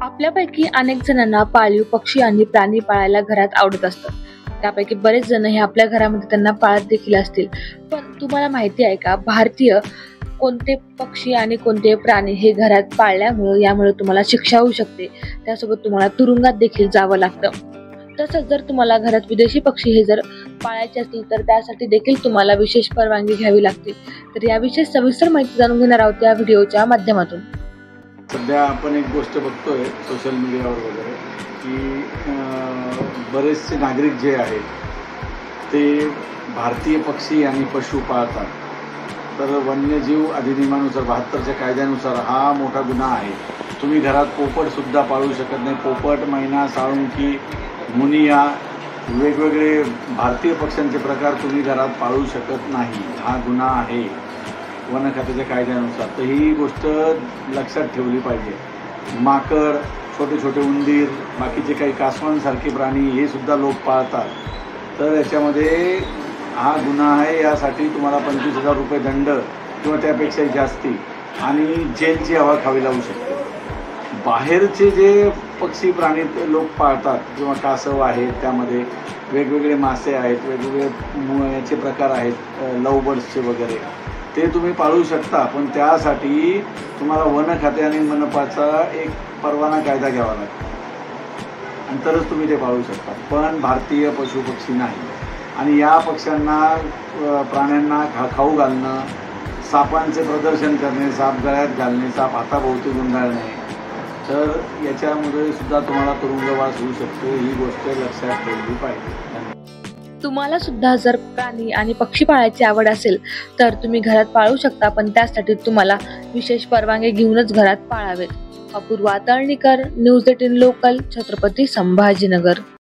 आपल्यापैकी अनेक जणांना पाळीव पक्षी आणि प्राणी पाळायला घरात आवडत असतात. त्यापैकी बरेच जण हे आपल्या घरामध्ये त्यांना पाळत देखील असतील. पण तुम्हाला माहिती आहे का, भारतीय कोणते पक्षी आणि कोणते प्राणी हे घरात पाळल्यामुळे यामुळे तुम्हाला शिक्षा होऊ शकते. त्यासोबत तुम्हाला तुरुंगात देखील जावं लागतं. तसंच जर तुम्हाला घरात विदेशी पक्षी हे जर पाळायचे असतील तर त्यासाठी देखील तुम्हाला विशेष परवानगी घ्यावी लागते. तर याविषयी सविस्तर माहिती जाणून घेणार आहोत या व्हिडिओच्या माध्यमातून. सध्या आपण एक गोष्ट बघतोय सोशल मीडियावर वगैरे की बरेचसे नागरिक जे आहेत ते भारतीय पक्षी आणि पशु पाळतात. तर वन्यजीव अधिनियमानुसार 72च्या कायद्यानुसार हा मोठा गुन्हा आहे. तुम्ही घरात पोपटसुद्धा पाळू शकत नाही. पोपट, मैना, साळुंकी, मुनिया वेगवेगळे भारतीय पक्ष्यांचे प्रकार तुम्ही घरात पाळू शकत नाही. हा गुन्हा आहे वन खात्याच्या कायद्यानुसार. तर ही गोष्ट लक्षात ठेवली पाहिजे. माकड, छोटे छोटे उंदीर, बाकीचे काही कासवांसारखे प्राणी हे सुद्धा लोक पाळतात. तर याच्यामध्ये हा गुन्हा आहे. यासाठी तुम्हाला 25,000 रुपये दंड किंवा त्यापेक्षाही जास्ती आणि जेलची हवा खावी लागू शकते. बाहेरचे जे पक्षी प्राणी लोक पाळतात किंवा कासव आहेत, त्यामध्ये वेगवेगळे मासे आहेत, वेगवेगळे याचे प्रकार आहेत, लव्ह बर्ड्सचे वगैरे, ते तुम्ही पाळू शकता. पण त्यासाठी तुम्हाला वन खाते आणि मनपाचा एक परवाना कायदा घ्यावा लागतो आणि तरच तुम्ही ते पाळू शकता. पण भारतीय पशुपक्षी नाही. आणि या पक्ष्यांना प्राण्यांना खाऊ घालणं, सापांचे प्रदर्शन करणे, साप गळ्यात घालणे, साप हाताभोवती गुंडाळणे, तर याच्यामध्ये सुद्धा तुम्हाला तुरुंगवास होऊ शकतो. ही गोष्ट लक्षात ठेवली पाहिजे. तुम्हाला सुद्धा जर प्राणी आणि पक्षी पाळायची आवड असेल तर तुम्ही घरात पाळू शकता. पण त्यासाठी तुम्हाला विशेष परवानगी घेऊनच घरात पाळावेत. Apurva Talnikar, news 18 local, Chhatrapati Sambhajinagar.